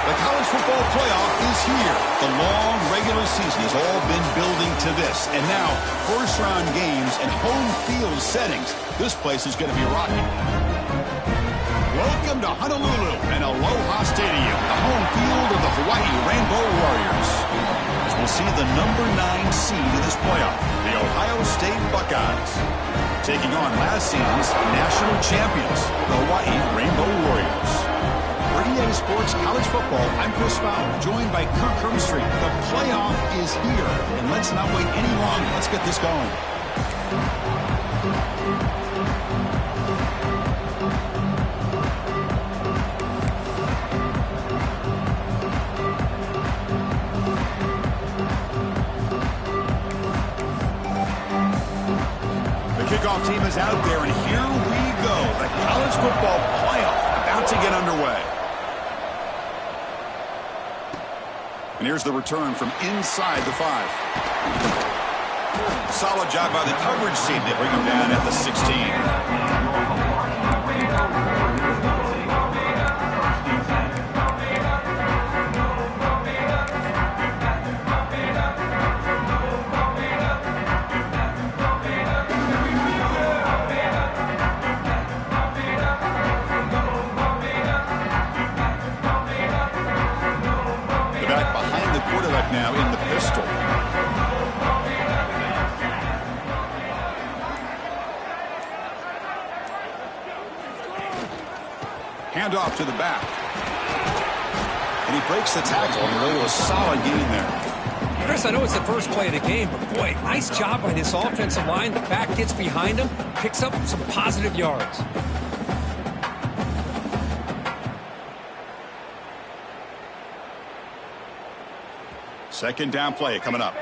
The college football playoff is here. The long regular season has all been building to this. And now, first-round games and home field settings. This place is going to be rocking. Welcome to Honolulu and Aloha Stadium, the home field of the Hawaii Rainbow Warriors. As we'll see the number 9 seed in this playoff, the Ohio State Buckeyes, taking on last season's national champions, the Hawaii Rainbow Warriors. For EA Sports College Football, I'm Chris Fowler, joined by Kirk Hermstreet. The playoff is here, and let's not wait any longer. Let's get this going. The kickoff team is out there, and here we go. The college football playoff about to get underway. And here's the return from inside the 5. Solid job by the coverage team. They bring him down at the 16. Now in the pistol. Hand off to the back. And he breaks the tackle on the way to a solid gain there. Chris, I know it's the first play of the game, but boy, nice job by this offensive line. The back gets behind him, picks up some positive yards. Second down play coming up.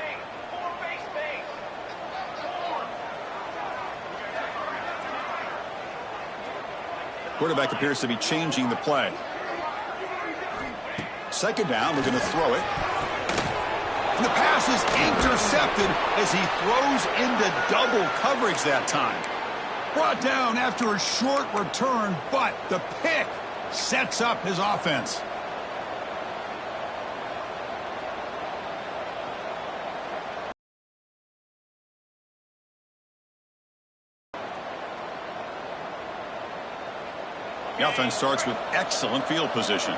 Quarterback appears to be changing the play. Second down, we're going to throw it. And the pass is intercepted as he throws into double coverage that time. Brought down after a short return, but the pick sets up his offense. The offense starts with excellent field position.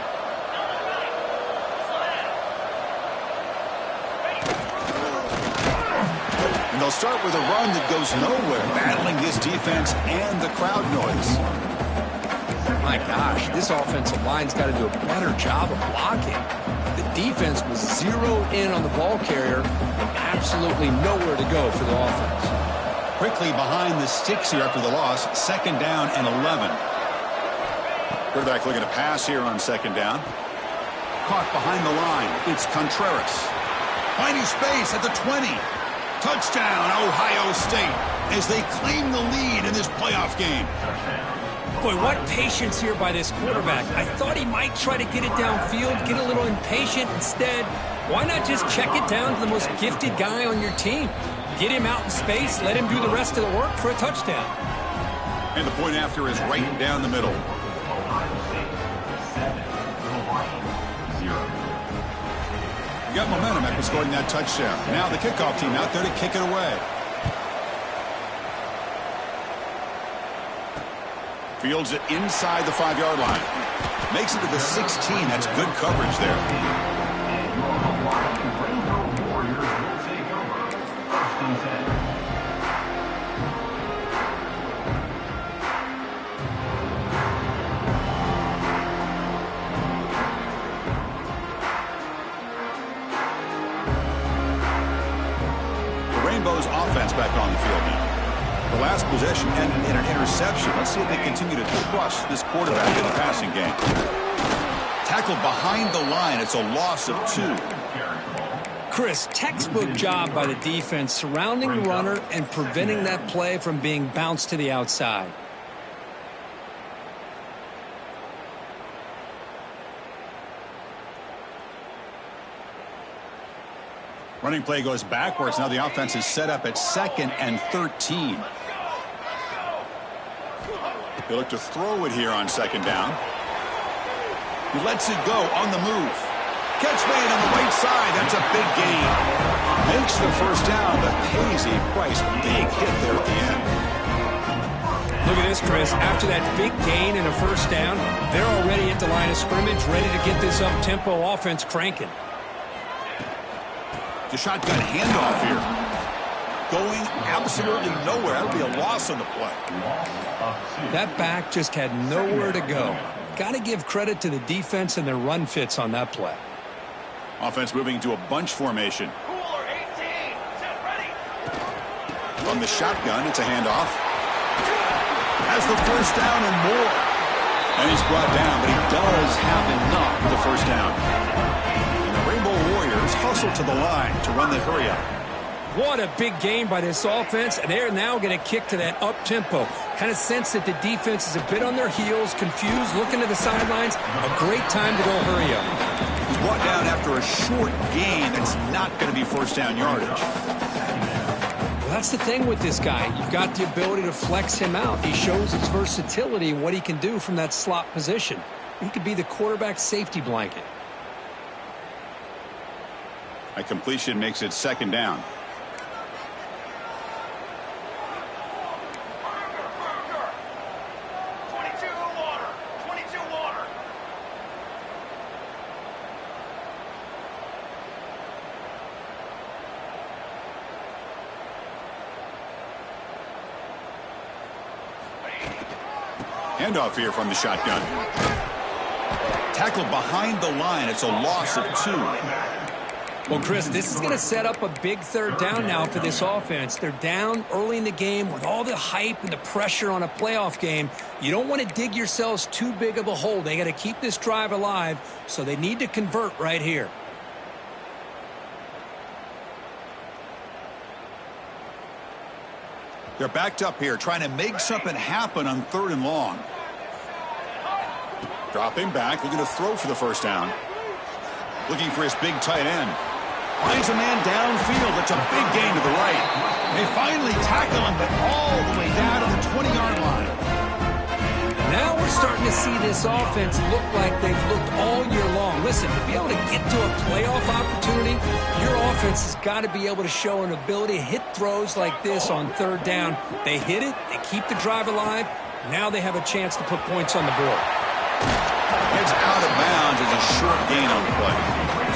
And they'll start with a run that goes nowhere, battling this defense and the crowd noise. My gosh, this offensive line's got to do a better job of blocking. The defense was zeroed in on the ball carrier and absolutely nowhere to go for the offense. Quickly behind the sticks here after the loss, second down and 11. Quarterback looking to pass here on second down. Caught behind the line. It's Contreras. Finding space at the 20. Touchdown, Ohio State, as they claim the lead in this playoff game. Boy, what patience here by this quarterback. I thought he might try to get it downfield, get a little impatient. Instead, why not just check it down to the most gifted guy on your team? Get him out in space, let him do the rest of the work for a touchdown. And the point after is right down the middle. You got momentum after scoring that touchdown. Now the kickoff team out there to kick it away. Fields it inside the 5-yard line. Makes it to the 16. That's good coverage there. Rainbow's offense back on the field now. The last possession ended in an interception. Let's see if they continue to crush this quarterback in the passing game. Tackled behind the line. It's a loss of 2. Chris, textbook job by the defense surrounding the runner and preventing that play from being bounced to the outside. Running play goes backwards. Now the offense is set up at 2nd and 13. They look to throw it here on second down. He lets it go on the move. Catch made on the right side. That's a big gain. Makes the first down, but pays a price. Big hit there at the end. Look at this, Chris. After that big gain and a first down, they're already at the line of scrimmage, ready to get this up-tempo offense cranking. The shotgun handoff here. Going absolutely nowhere. That would be a loss on the play. That back just had nowhere to go. Got to give credit to the defense and their run fits on that play. Offense moving to a bunch formation. From the shotgun, it's a handoff. Has the first down and more. And he's brought down, but he does have enough for the first down. And the Rainbow Warriors hustle to the line to run the hurry-up. What a big game by this offense, and they're now going to kick to that up-tempo. Kind of sense that the defense is a bit on their heels, confused, looking to the sidelines. A great time to go hurry up. He's brought down after a short gain. That's not going to be first down yardage. Well, that's the thing with this guy. You've got the ability to flex him out. He shows his versatility and what he can do from that slot position. He could be the quarterback's safety blanket. A completion makes it second down. Handoff here from the shotgun. Tackled behind the line. It's a loss of 2. Well, Chris, this is going to set up a big third down now for this offense. They're down early in the game with all the hype and the pressure on a playoff game. You don't want to dig yourselves too big of a hole. They got to keep this drive alive, so they need to convert right here. They're backed up here, trying to make something happen on 3rd and long. Dropping back, looking to throw for the first down. Looking for his big tight end. Finds a man downfield. It's a big gain to the right. They finally tackle him, but all the way down to the 20-yard line. Now we're starting to see this offense look like they've looked all year long. Listen, to be able to get to a playoff opportunity, your offense has got to be able to show an ability to hit throws like this on 3rd down. They hit it, they keep the drive alive. Now they have a chance to put points on the board. It's out of bounds as a short gain on the play.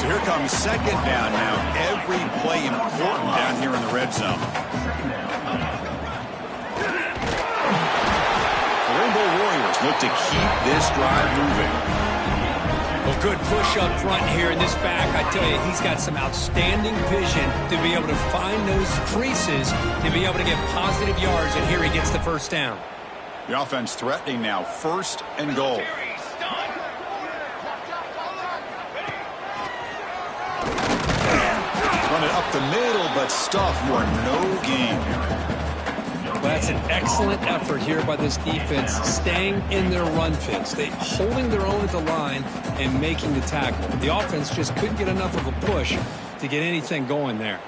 So here comes second down now. Every play important down here in the red zone. The Rainbow Warriors look to keep this drive moving. Well, good push up front here in this back. I tell you, he's got some outstanding vision to be able to find those creases, to be able to get positive yards, and here he gets the first down. The offense threatening now, 1st and goal. Running up the middle, but stuff for no gain. Well, that's an excellent effort here by this defense, staying in their run fits. They holding their own at the line and making the tackle. The offense just couldn't get enough of a push to get anything going there.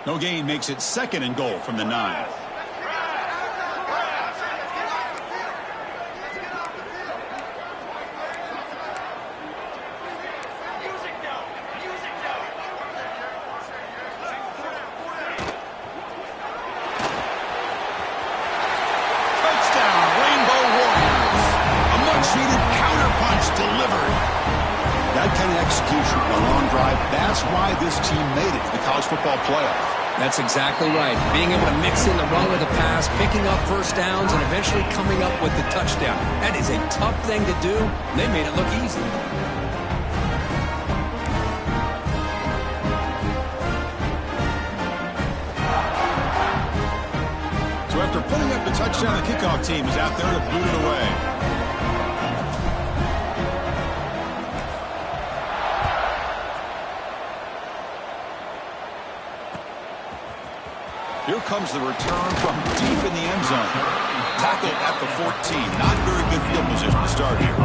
No gain makes it 2nd and goal from the 9. That's why this team made it to the college football playoff. That's exactly right. Being able to mix in the run with the pass, picking up first downs, and eventually coming up with the touchdown. That is a tough thing to do. They made it look easy. So after putting up the touchdown, the kickoff team is out there to boot it away. Here comes the return from deep in the end zone. Tackled at the 14. Not very good field position to start here.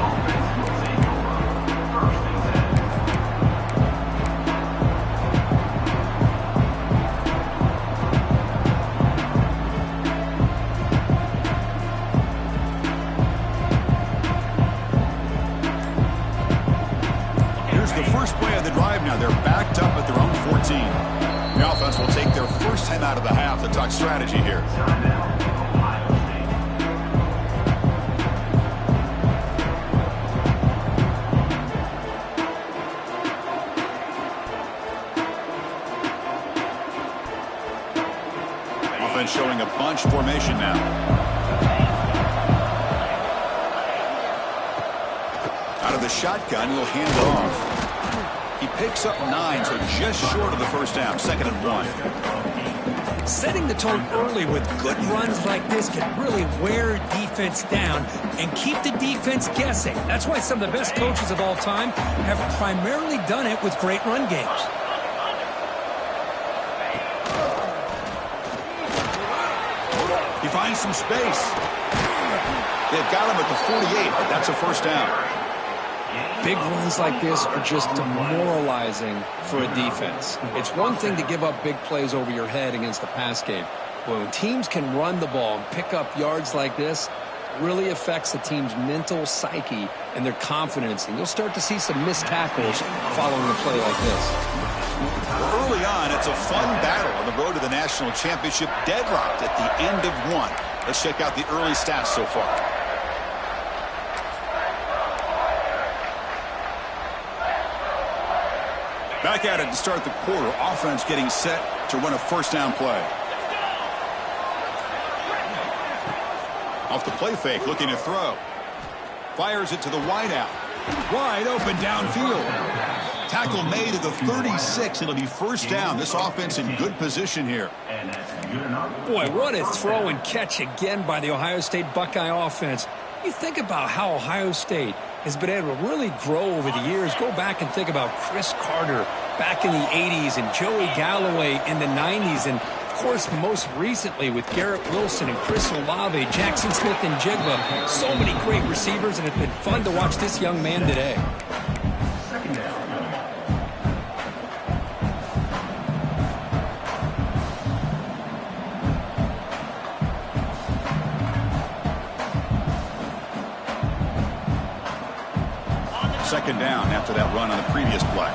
It's the first play of the drive now. They're backed up at their own 14. The offense will take their first time out of the half to talk strategy here. Offense showing a bunch formation now. Out of the shotgun, he'll hand it off. He picks up 9, so just short of the first down, 2nd and 1. Setting the tone early with good runs like this can really wear defense down and keep the defense guessing. That's why some of the best coaches of all time have primarily done it with great run games. He finds some space. They've got him at the 48, but that's a first down. Big runs like this are just demoralizing for a defense. It's one thing to give up big plays over your head against the pass game. But when teams can run the ball and pick up yards like this, it really affects the team's mental psyche and their confidence. And you'll start to see some missed tackles following a play like this. Early on, it's a fun battle on the road to the national championship, deadlocked at the end of one. Let's check out the early stats so far. Back at it to start the quarter. Offense getting set to run a first down play. Off the play fake, looking to throw. Fires it to the wideout. Wide open downfield. Tackle made at the 36. It'll be first down. This offense in good position here. Boy, what a throw and catch again by the Ohio State Buckeye offense. You think about how Ohio State has been able to really grow over the years. Go back and think about Chris Carter back in the 80s and Joey Galloway in the 90s. And, of course, most recently with Garrett Wilson and Chris Olave, Jackson Smith and Jigba. So many great receivers, and it's been fun to watch this young man today. Second down after that run on the previous play.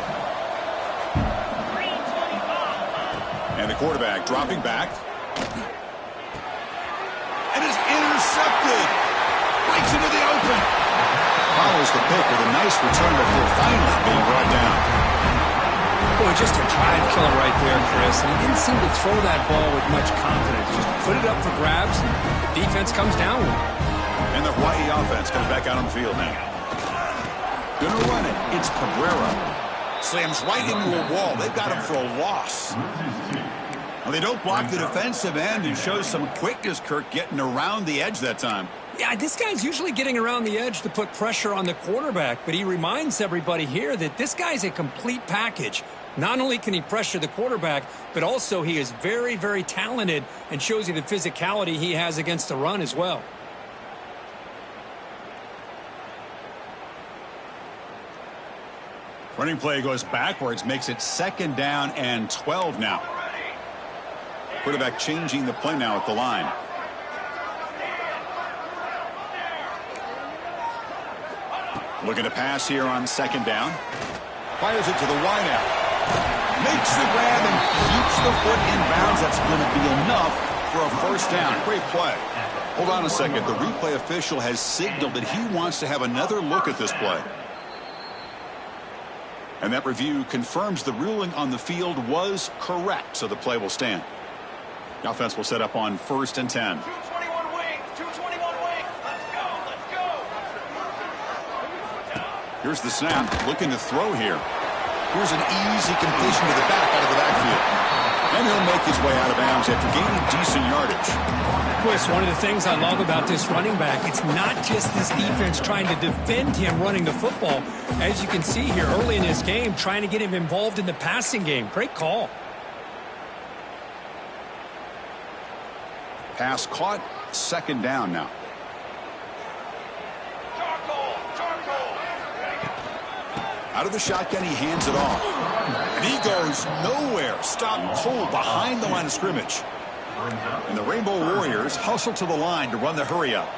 And the quarterback dropping back. And is intercepted. Breaks into the open. Follows the pick with a nice return before finally being brought down. Boy, just a drive killer right there, Chris. And he didn't seem to throw that ball with much confidence. Just put it up for grabs, and the defense comes down with it. And the Hawaii offense comes back out on the field now. Gonna run it. It's Cabrera. Slams right into a wall. They've got him for a loss. Well, they don't block the defensive end and shows some quickness, Kirk, getting around the edge that time. Yeah, this guy's usually getting around the edge to put pressure on the quarterback, but he reminds everybody here that this guy's a complete package. Not only can he pressure the quarterback, but also he is very, very talented and shows you the physicality he has against the run as well. Running play goes backwards, makes it 2nd down and 12 now. Quarterback changing the play now at the line. Looking to pass here on 2nd down. Fires it to the wideout. Makes the grab and keeps the foot in bounds. That's going to be enough for a first down. Great play. Hold on a second. The replay official has signaled that he wants to have another look at this play. And that review confirms the ruling on the field was correct, so the play will stand. The offense will set up on 1st and 10. 221 wing, 221 wing. Let's go, let's go. Here's the snap, looking to throw here. Here's an easy completion to the back out of the backfield. And he'll make his way out of bounds after gaining decent yardage. Chris, one of the things I love about this running back, it's not just this defense trying to defend him running the football. As you can see here early in this game, trying to get him involved in the passing game. Great call. Pass caught, 2nd down now. Out of the shotgun, he hands it off. And he goes nowhere. Stop cold behind the line of scrimmage. And the Rainbow Warriors hustle to the line to run the hurry up.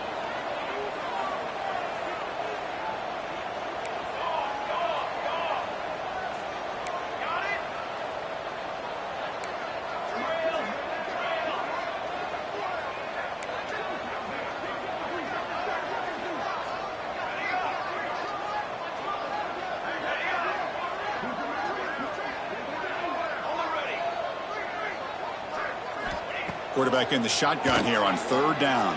Quarterback in the shotgun here on 3rd down.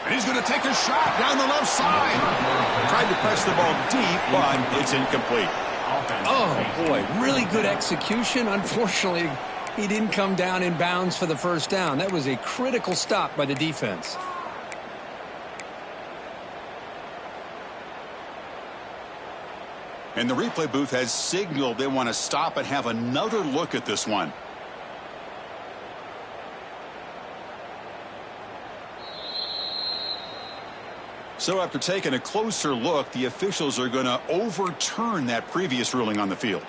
And he's going to take a shot down the left side. Tried to press the ball deep, but it's incomplete. Oh, boy, really good execution. Unfortunately, he didn't come down in bounds for the first down. That was a critical stop by the defense. And the replay booth has signaled they want to stop and have another look at this one. So after taking a closer look, the officials are going to overturn that previous ruling on the field.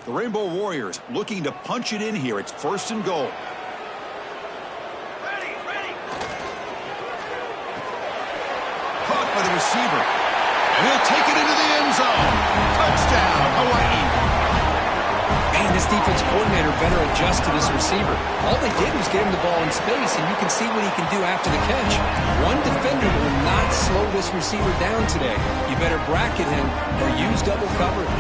The Rainbow Warriors looking to punch it in here. It's 1st and goal. Ready, ready. Caught by the receiver. And he'll take it into the end zone. Touchdown, Hawaii. Man, this defense coordinator better adjust to this receiver. All they did was get him the ball in space, and you can see what he can do after the catch. One defender will not slow this receiver down today. You better bracket him or use double coverage.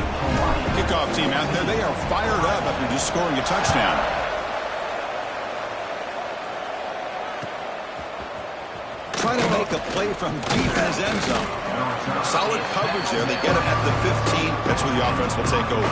Kickoff team out there. They are fired up after just scoring a touchdown. Trying to make a play from deep in his end zone. Solid coverage there. They get it at the 15. That's where the offense will take over.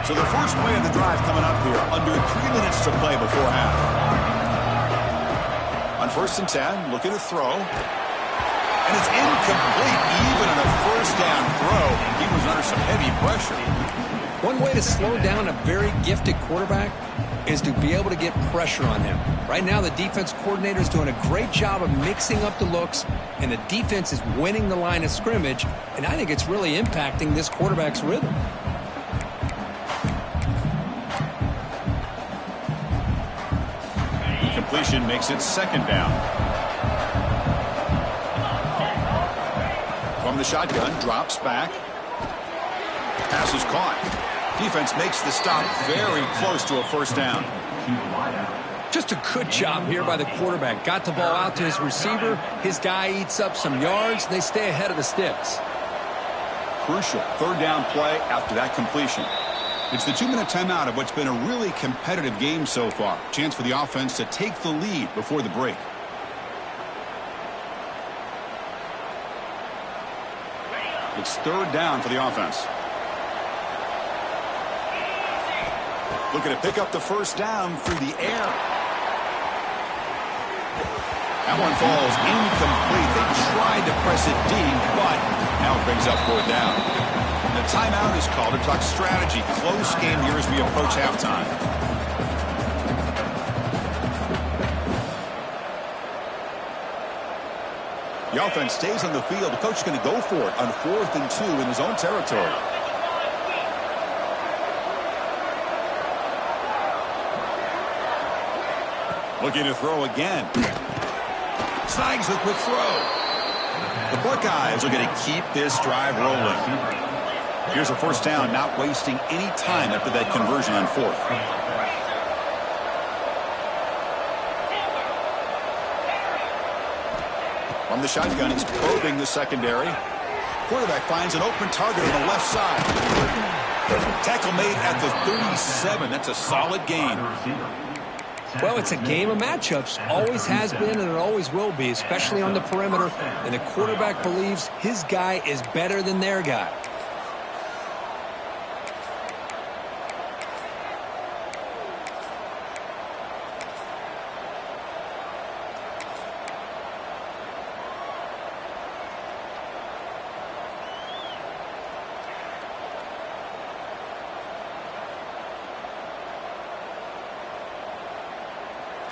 So the first play of the drive coming up here. Under 3 minutes to play before half. On 1st and 10, looking to throw. And it's incomplete. Even on a 1st down throw, he was under some heavy pressure. One way to slow down a very gifted quarterback is to be able to get pressure on him. Right now, the defense coordinator is doing a great job of mixing up the looks, and the defense is winning the line of scrimmage, and I think it's really impacting this quarterback's rhythm. Completion makes it 2nd down. From the shotgun, drops back. Pass is caught. Defense makes the stop very close to a 1st down. Just a good job here by the quarterback. Got the ball out to his receiver. His guy eats up some yards. They stay ahead of the sticks. Crucial 3rd down play after that completion. It's the 2-minute timeout of what's been a really competitive game so far. Chance for the offense to take the lead before the break. It's 3rd down for the offense. Looking to pick up the 1st down through the air. That one falls incomplete. They tried to press it deep, but now it brings up 4th down. The timeout is called to talk strategy. Close game here as we approach halftime. The offense stays on the field. The coach is going to go for it on 4th and 2 in his own territory. Looking to throw again. Snags the quick throw. The Buckeyes are going to keep this drive rolling. Here's a 1st down, not wasting any time after that conversion on 4th. From the shotgun, he's probing the secondary. Quarterback finds an open target on the left side. Tackle made at the 37. That's a solid gain. Well, it's a game of matchups. Always has been and it always will be, especially on the perimeter. And the quarterback believes his guy is better than their guy.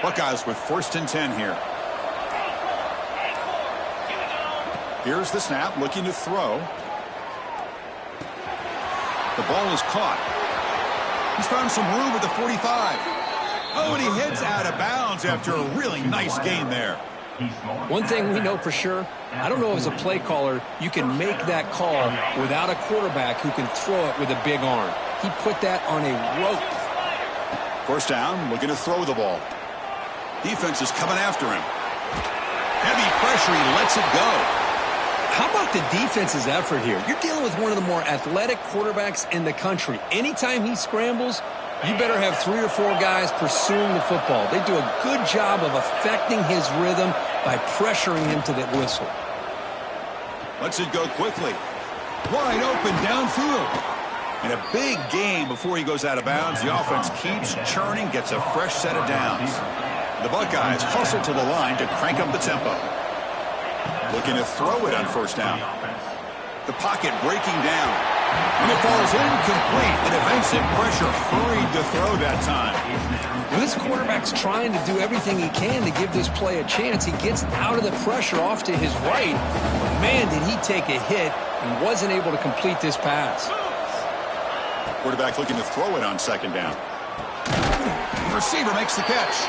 Buckeyes with 1st and 10 here. Here's the snap, looking to throw. The ball is caught. He's found some room at the 45. Oh, and he heads out of bounds after a really nice gain there. One thing we know for sure, I don't know as a play caller, you can make that call without a quarterback who can throw it with a big arm. He put that on a rope. First down, looking to throw the ball. Defense is coming after him. Heavy pressure, he lets it go. How about the defense's effort here? You're dealing with one of the more athletic quarterbacks in the country. Anytime he scrambles, you better have 3 or 4 guys pursuing the football. They do a good job of affecting his rhythm by pressuring him to the whistle. Lets it go quickly. Wide open downfield. And a big gain before he goes out of bounds. The offense keeps churning, gets a fresh set of downs. The Buckeyes hustle to the line to crank up the tempo. Looking to throw it on first down. The pocket breaking down. And it falls incomplete. The defensive pressure hurried to throw that time. Well, this quarterback's trying to do everything he can to give this play a chance. He gets out of the pressure off to his right. But man, did he take a hit and wasn't able to complete this pass. Quarterback looking to throw it on second down. The receiver makes the catch.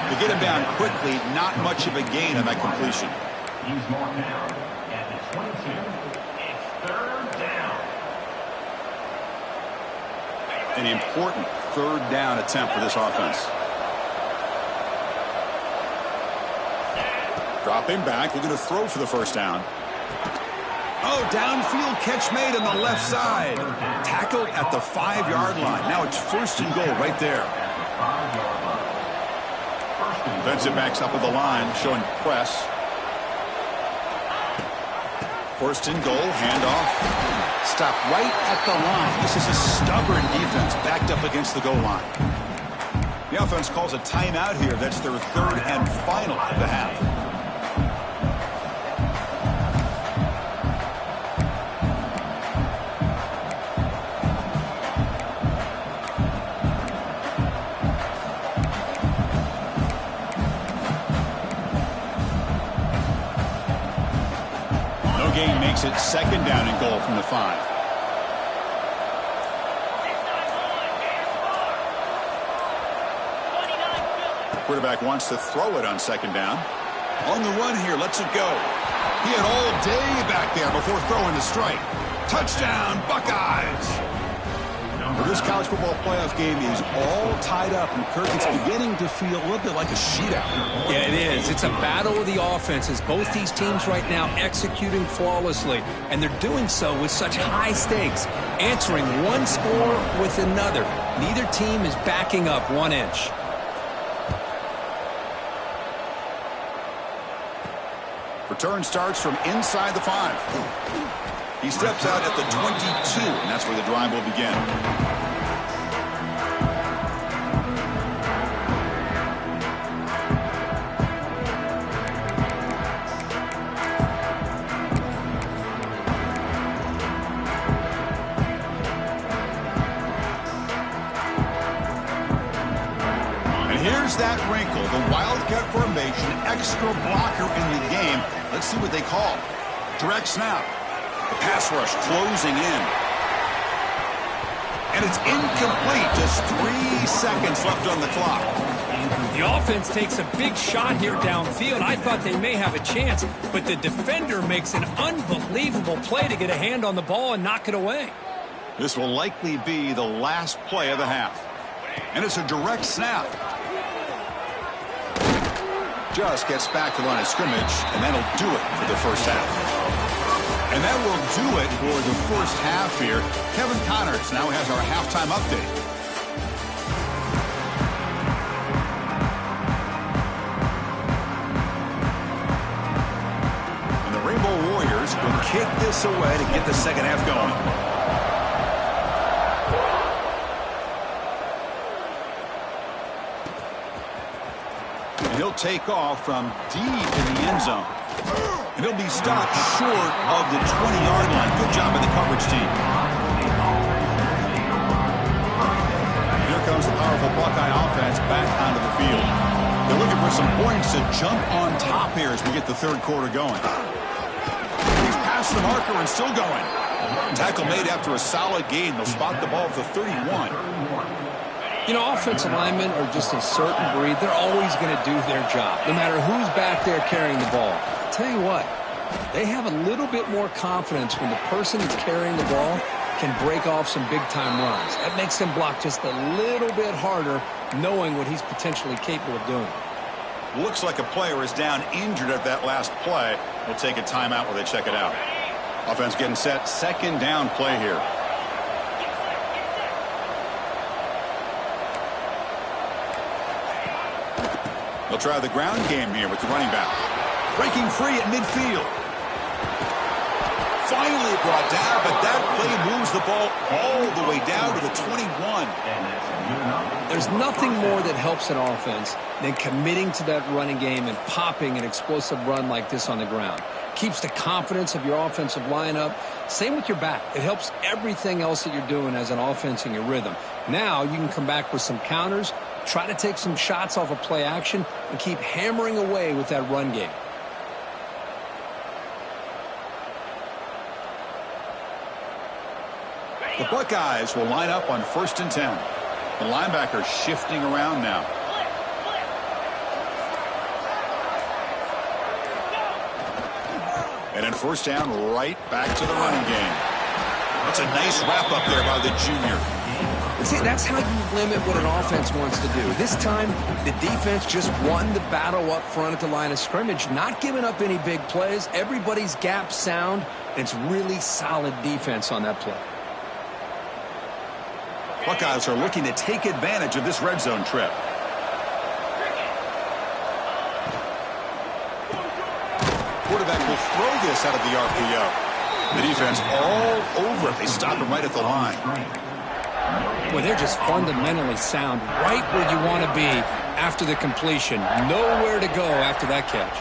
To get him down quickly, not much of a gain on that completion. He's marked down at the 22. It's third down. An important third down attempt for this offense. Dropping back, looking to throw for the first down. Oh, downfield catch made on the left side. Tackled at the 5-yard line. Now it's first and goal right there. Defensive backs up with the line, showing press. First and goal, handoff. Stop right at the line. This is a stubborn defense backed up against the goal line. The offense calls a timeout here. That's their third and final of the half. Gain makes it second down and goal from the 5. Quarterback wants to throw it on second down. On the run here, lets it go. He had all day back there before throwing the strike. Touchdown, Buckeyes! Well, this college football playoff game is all tied up, and Kirk, it's beginning to feel a little bit like a shootout. Yeah, it is. It's a battle of the offenses. Both these teams right now executing flawlessly, and they're doing so with such high stakes, answering one score with another. Neither team is backing up 1 inch. Return starts from inside the 5. He steps out at the 22, and that's where the drive will begin. And here's that wrinkle, the Wildcat formation, extra blocker in the game. Let's see what they call. Direct snap. The pass rush closing in. And it's incomplete. Just 3 seconds left on the clock. The offense takes a big shot here downfield. I thought they may have a chance, but the defender makes an unbelievable play to get a hand on the ball and knock it away. This will likely be the last play of the half. And it's a direct snap. Just gets back to the line of scrimmage, and that'll do it for the first half. And that will do it for the first half here. Kevin Connors now has our halftime update. And the Rainbow Warriors will kick this away to get the second half going. And he'll take off from deep in the end zone. And he'll be stopped short of the 20-yard line. Good job by the coverage team. Here comes the powerful Buckeye offense back onto the field. They're looking for some points to jump on top here as we get the third quarter going. He's past the marker and still going. Tackle made after a solid gain. They'll spot the ball at the 31. You know, offensive linemen are just a certain breed. They're always going to do their job, no matter who's back there carrying the ball. I'll tell you what, they have a little bit more confidence when the person that's carrying the ball can break off some big-time runs. That makes them block just a little bit harder, knowing what he's potentially capable of doing. Looks like a player is down injured at that last play. We'll take a timeout while they check it out. Offense getting set. Second down play here. They'll try the ground game here with the running back. Breaking free at midfield. Finally brought down, but that play moves the ball all the way down to the 21. There's nothing more that helps an offense than committing to that running game and popping an explosive run like this on the ground. Keeps the confidence of your offensive lineup. Same with your back. It helps everything else that you're doing as an offense in your rhythm. Now you can come back with some counters, try to take some shots off of play action, and keep hammering away with that run game. The Buckeyes will line up on 1st and 10. The linebacker shifting around now. And then 1st down, right back to the running game. That's a nice wrap up there by the junior. See, that's how you limit what an offense wants to do. This time, the defense just won the battle up front at the line of scrimmage, not giving up any big plays. Everybody's gap sound, and it's really solid defense on that play. Buckeyes are looking to take advantage of this red zone trip. Quarterback will throw this out of the RPO. The defense all over it. They stop him right at the line. Boy, they're just fundamentally sound, right where you want to be after the completion. Nowhere to go after that catch.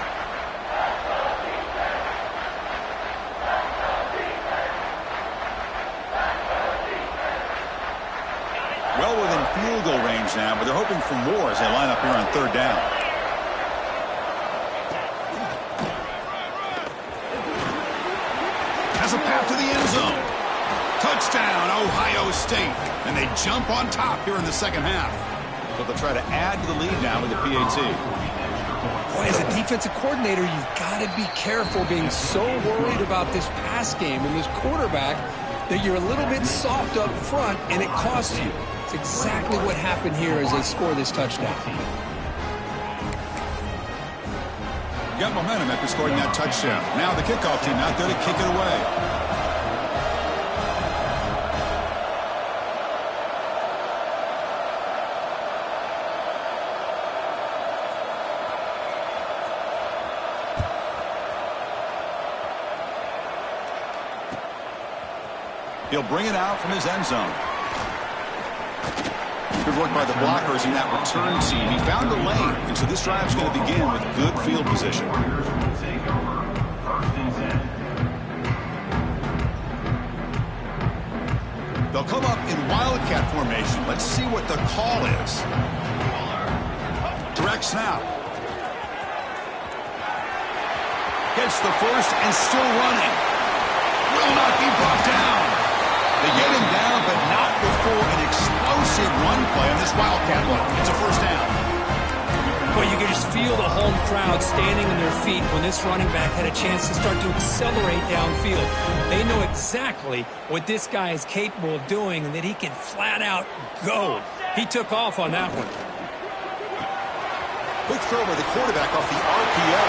Well within field goal range now, but they're hoping for more as they line up here on 3rd down. Has a path to the end zone. Touchdown, Ohio State. And they jump on top here in the second half. So they'll try to add to the lead now with the PAT. Boy, as a defensive coordinator, you've got to be careful being so worried about this pass game and this quarterback that you're a little bit soft up front and it costs you. It's exactly what happened here as they score this touchdown. Got momentum after scoring that touchdown. Now the kickoff team out there to kick it away. He'll bring it out from his end zone. Good work by the blockers in that return team. He found a lane, and so this drive's going to begin with good field position. They'll come up in wildcat formation. Let's see what the call is. Direct snap. Gets the first and still running. Will not be brought down. They get him down, but not before an explosive run play on this wildcat one. It's a 1st down. Well, you can just feel the home crowd standing on their feet when this running back had a chance to start to accelerate downfield. They know exactly what this guy is capable of doing and that he can flat out go. He took off on that one. Quick throw by the quarterback off the RPO.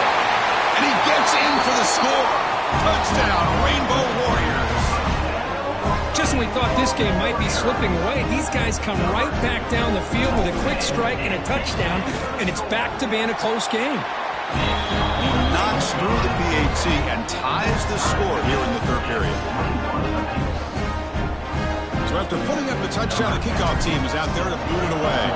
And he gets in for the score. Touchdown, Rainbow Warriors. Just when we thought this game might be slipping away, these guys come right back down the field with a quick strike and a touchdown, and it's back to being a close game. Knocks through the PAT and ties the score here in the 3rd period. So after putting up the touchdown, the kickoff team is out there to boot it away.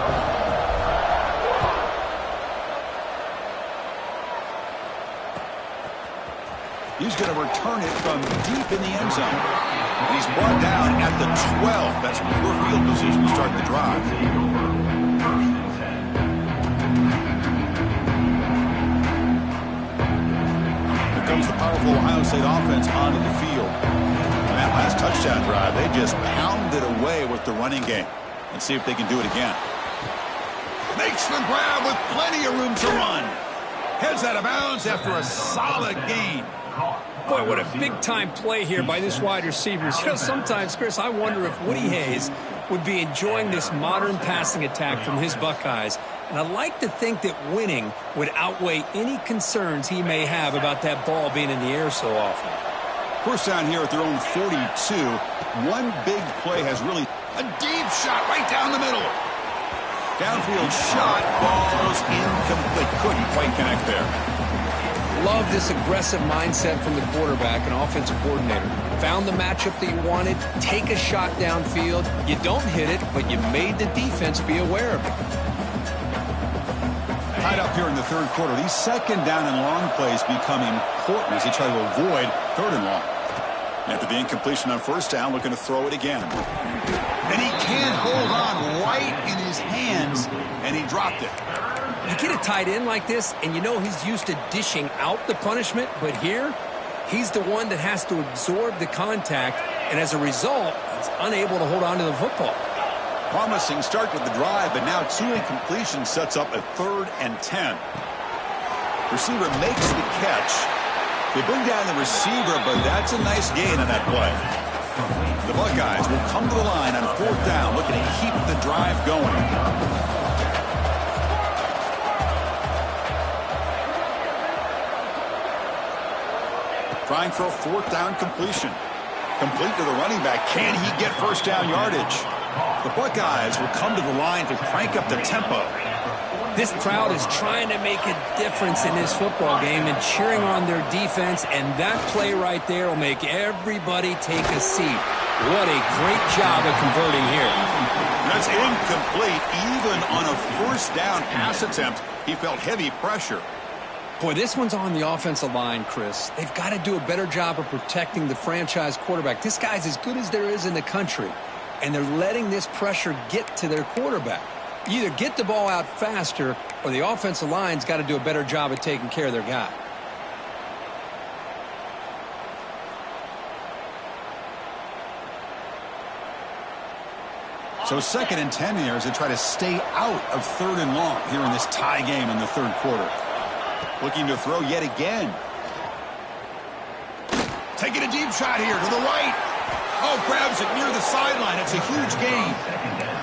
He's going to return it from deep in the end zone. He's brought down at the 12. That's poor field position to start the drive. Here comes the powerful Ohio State offense onto the field. And that last touchdown drive, they just pounded away with the running game. Let's see if they can do it again. Makes the grab with plenty of room to run. Heads out of bounds after a solid gain. Boy, what a big-time play here by this wide receiver. You know, sometimes, Chris, I wonder if Woody Hayes would be enjoying this modern passing attack from his Buckeyes. And I like to think that winning would outweigh any concerns he may have about that ball being in the air so often. First down here at their own 42. One big play has really a deep shot right down the middle. Downfield shot falls incomplete. Couldn't quite connect there. Love this aggressive mindset from the quarterback and offensive coordinator. Found the matchup that you wanted, take a shot downfield. You don't hit it, but you made the defense be aware of it. Tied up here in the third quarter. These second down and long plays become important as they try to avoid third and long. After the incompletion on first down, looking to throw it again. And he can't hold on right in his hands, and he dropped it. You get a tight end like this, and you know he's used to dishing out the punishment, but here, he's the one that has to absorb the contact, and as a result, he's unable to hold on to the football. Promising start with the drive, but now 2 incompletions sets up a 3rd and 10. Receiver makes the catch. They bring down the receiver, but that's a nice gain on that play. The Buckeyes will come to the line on 4th down, looking to keep the drive going. Trying for a 4th down completion. Complete to the running back. Can he get first down yardage? The Buckeyes will come to the line to crank up the tempo. This crowd is trying to make a difference in this football game and cheering on their defense, and that play right there will make everybody take a seat. What a great job of converting here. That's incomplete. Even on a first down pass attempt, he felt heavy pressure. Boy, this one's on the offensive line, Chris. They've got to do a better job of protecting the franchise quarterback. This guy's as good as there is in the country, and they're letting this pressure get to their quarterback. You either get the ball out faster, or the offensive line's got to do a better job of taking care of their guy. So 2nd and 10 here as they try to stay out of 3rd and long here in this tie game in the 3rd quarter. Looking to throw yet again. Taking a deep shot here to the right. Oh, grabs it near the sideline. It's a huge gain.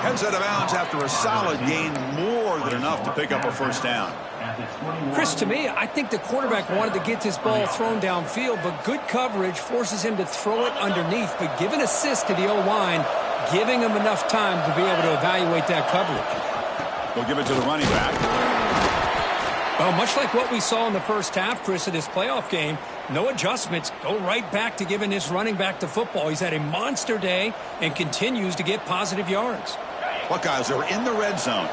Heads out of bounds after a solid gain, more than enough to pick up a first down. Chris, to me, I think the quarterback wanted to get this ball thrown downfield, but good coverage forces him to throw it underneath. But give an assist to the O-line, giving him enough time to be able to evaluate that coverage. They'll give it to the running back. Well, much like what we saw in the first half, Chris, of this playoff game, no adjustments. Go right back to giving this running back the football. He's had a monster day and continues to get positive yards. Buckeyes are in the red zone.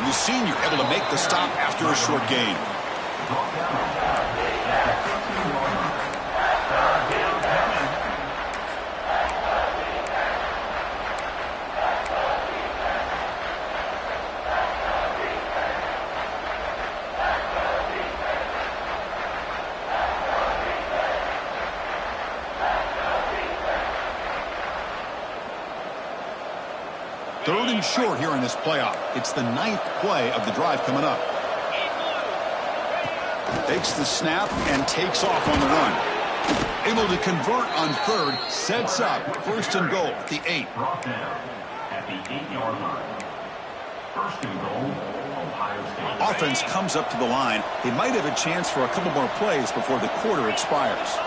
The senior able to make the stop after a short gain. Third and short here in this playoff. It's the 9th play of the drive coming up. Takes the snap and takes off on the run. Able to convert on 3rd. Sets up 1st and goal at the 8. At the 8-yard line. 1st and goal, Ohio State. Offense comes up to the line. They might have a chance for a couple more plays before the quarter expires.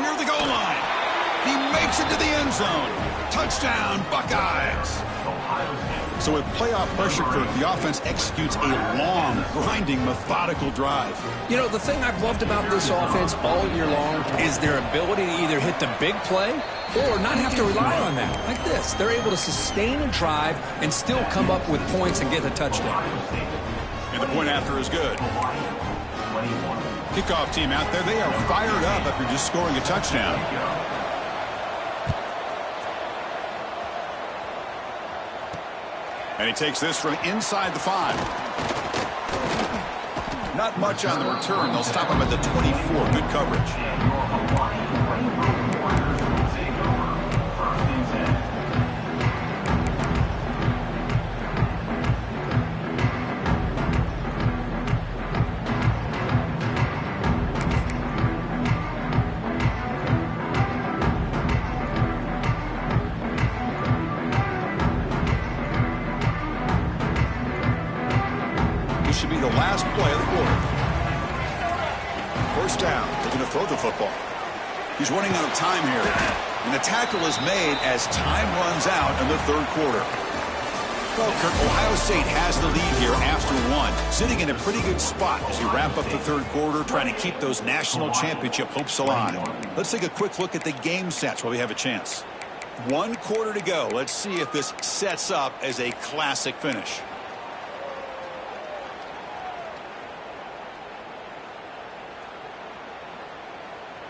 Near the goal line. He makes it to the end zone. Touchdown, Buckeyes. So with playoff pressure, Kirk, the offense executes a long, grinding, methodical drive. You know, the thing I've loved about this offense all year long is their ability to either hit the big play or not have to rely on that. Like this, they're able to sustain a drive and still come up with points and get a touchdown. And the point after is good. Kickoff team out there, they are fired up after just scoring a touchdown. And he takes this from inside the 5. Not much on the return. They'll stop him at the 24. Good coverage. Should be the last play of the quarter. First down. They're going to throw the football. He's running out of time here. And the tackle is made as time runs out in the third quarter. Well, Kirk, Ohio State has the lead here after 1. Sitting in a pretty good spot as we wrap up the third quarter, trying to keep those national championship hopes alive. Let's take a quick look at the game sets while we have a chance. 1 quarter to go. Let's see if this sets up as a classic finish.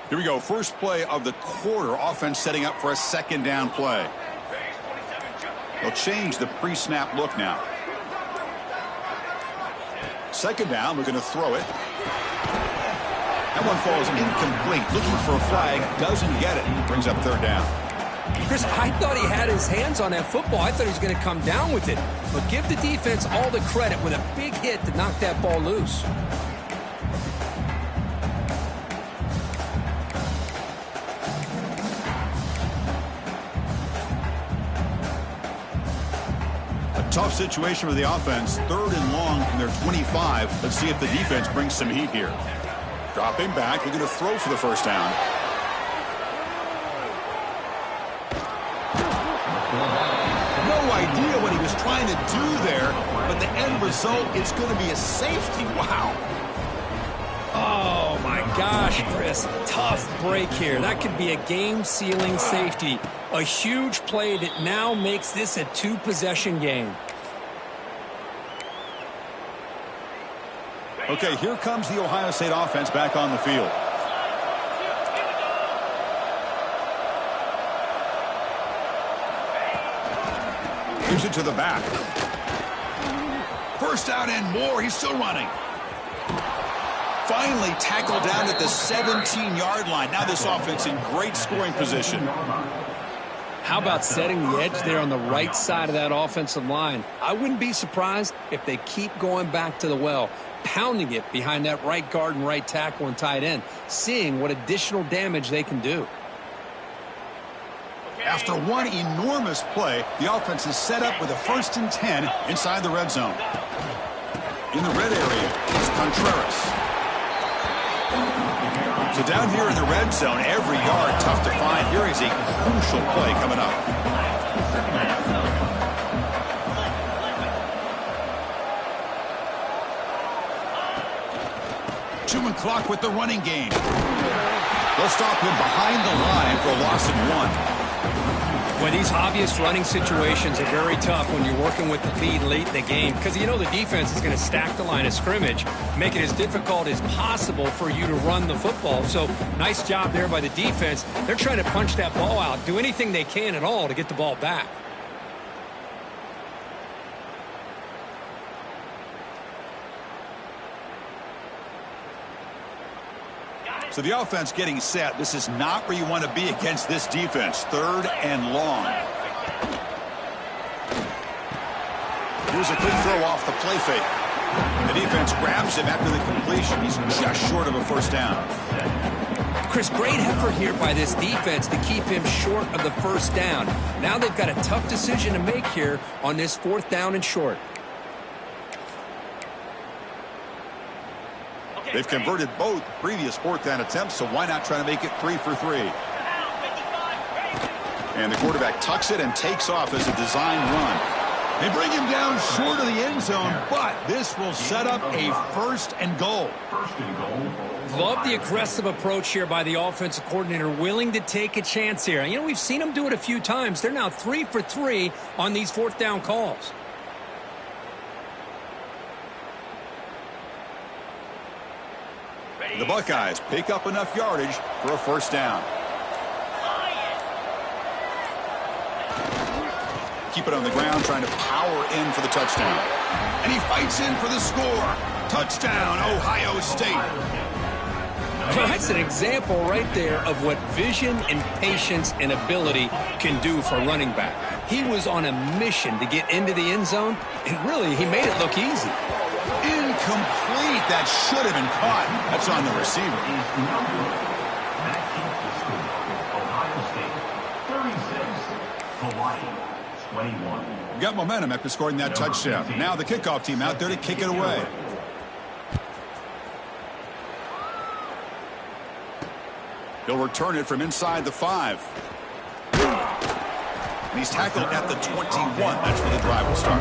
Here we go. First play of the quarter. Offense setting up for a second down play. They'll change the pre-snap look now. Second down. We're going to throw it. That one falls incomplete. Looking for a flag. Doesn't get it. Brings up third down. Chris, I thought he had his hands on that football. I thought he was going to come down with it. But give the defense all the credit with a big hit to knock that ball loose. Tough situation for the offense. 3rd and long from their 25. Let's see if the defense brings some heat here. Dropping back. They're going to throw for the first down. No idea what he was trying to do there, but the end result is going to be a safety. Wow. Oh, my gosh, Chris. Tough break here. That could be a game-sealing safety. A huge play that now makes this a 2-possession game. Okay, here comes the Ohio State offense back on the field. Gives it to the back. First down and more. He's still running. Finally tackled down at the 17-yard line. Now this offense in great scoring position. How about setting the edge there on the right side of that offensive line? I wouldn't be surprised if they keep going back to the well, pounding it behind that right guard and right tackle and tight end, seeing what additional damage they can do. After one enormous play, the offense is set up with a 1st and 10 inside the red zone. In the red area is Contreras. So down here in the red zone, every yard tough to find. Here is a crucial play coming up. Chewing clock with the running game. They'll stop him behind the line for a loss of 1. Well, these obvious running situations are very tough when you're working with the lead late in the game because you know the defense is going to stack the line of scrimmage, make it as difficult as possible for you to run the football. So nice job there by the defense. They're trying to punch that ball out, do anything they can at all to get the ball back. So the offense getting set. This is not where you want to be against this defense. 3rd and long. Here's a quick throw off the play fake. The defense grabs him after the completion. He's just short of a first down. Chris, great effort here by this defense to keep him short of the first down. Now they've got a tough decision to make here on this 4th down and short. They've converted both previous 4th down attempts, so why not try to make it 3 for 3? And the quarterback tucks it and takes off as a design run. They bring him down short of the end zone, but this will set up a 1st and goal. Love the aggressive approach here by the offensive coordinator, willing to take a chance here. You know, we've seen them do it a few times. They're now 3 for 3 on these 4th down calls. The Buckeyes pick up enough yardage for a first down. Keep it on the ground, trying to power in for the touchdown. And he fights in for the score. Touchdown, Ohio State. Well, that's an example right there of what vision and patience and ability can do for running back. He was on a mission to get into the end zone, and really, he made it look easy. Incomplete. That should have been caught. That's on the receiver. That keeps the score. Ohio State 36, Hawaii 21. Got momentum after scoring that touchdown. Now the kickoff team out there to kick it away. He'll return it from inside the 5. And he's tackled at the 21. That's where the drive will start.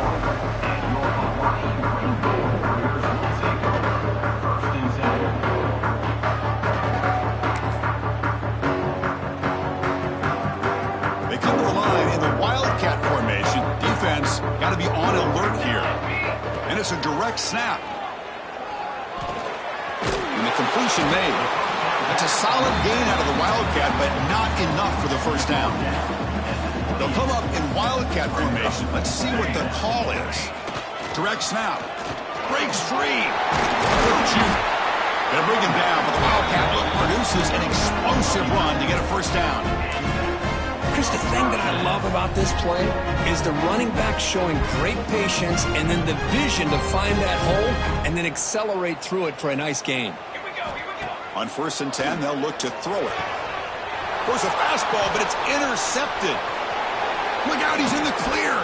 They come to the line in the Wildcat formation. Defense got to be on alert here. And it's a direct snap. And the completion made. It's a solid gain out of the Wildcat, but not enough for the first down. They'll come up in Wildcat formation. Let's see what the call is. Direct snap. Breaks free. Gonna bring him down, but the Wildcat produces an explosive run to get a first down. Chris, the thing that I love about this play is the running back showing great patience and then the vision to find that hole and then accelerate through it for a nice gain. On 1st and 10, they'll look to throw it. Throws a fastball, but it's intercepted. Look out, he's in the clear.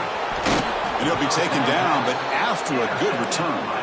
And he'll be taken down, but after a good return.